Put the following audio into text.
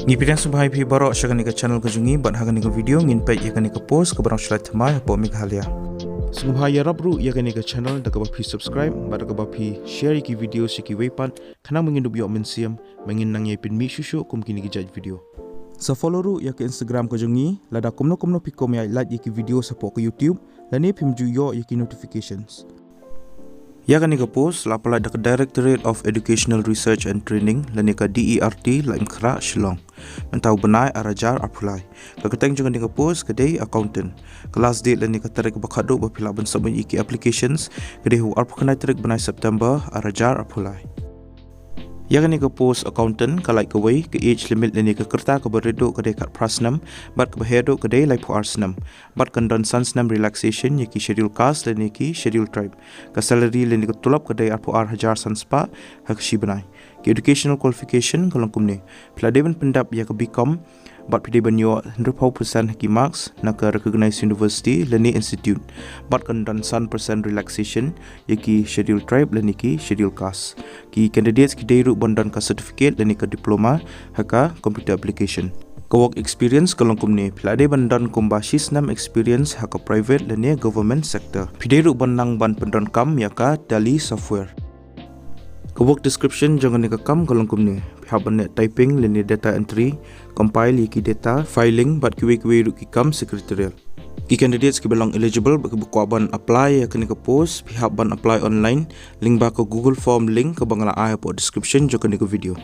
Ngipidang subhai pi barok syakani ke channel ke jungi bat hakani ke video ngin page yakani ke post ke barang shlai thamai po Meghalaya. Subhai ya rabru yakani ke channel da ke bapi subscribe bat ke bapi share ki video siki wepan kana mengin dubi mensiam mengin nang yapin mi shushu kum kini ke judge video. Sa follow ru ya ke Instagram ke jungi lada komno pi kom ya like ki video sapo ke YouTube dan ni pim ju yo yaki notifications. Ya kan nika post la pala dekat Directorate of Educational Research and Training la nika DERT LAITKAM Shillong. Mentau benai arajar apply. Kaketeng juga nika post kedai accountant. Kelas date la nika tarik bakado bapila ban submit iki applications kedai hu arpu kenai tarik benai September arajar apply. Ya kan nika post accountant kalai ke way ke age limit la nika kerta ke beredo kedai kat prasnam bat ke behedo kedai lai pu arsnam bat kendon sansnam relaxation yaki schedule caste la niki schedule tribe ke salary la nika tulap kedai arpu ar hajar sanspa hak shi benai ke educational qualification kalong kumne peladeban pendap ya ke BCom bat pide banyo 100% haki marks nak ke recognized university la ni institute bat kendon 100% relaxation yaki schedule tribe la niki schedule caste ki candidates ki deiru bondan ka certificate la nika diploma haka computer application ke work experience kalong kumne pelade bandan kumbashi snam experience haka private la ni government sector pide ru bandang ban pendon kam yaka dali software ke work description jangan nika kam kalong kumne haban net typing la ni data entry compile yaki data filing bat kiwe ru ki kam secretarial ki candidates ki belong eligible bagi buku aban apply ya kini ke post pihak ban apply online link ba ke Google form link ke bangala ai po description jo kini ke video.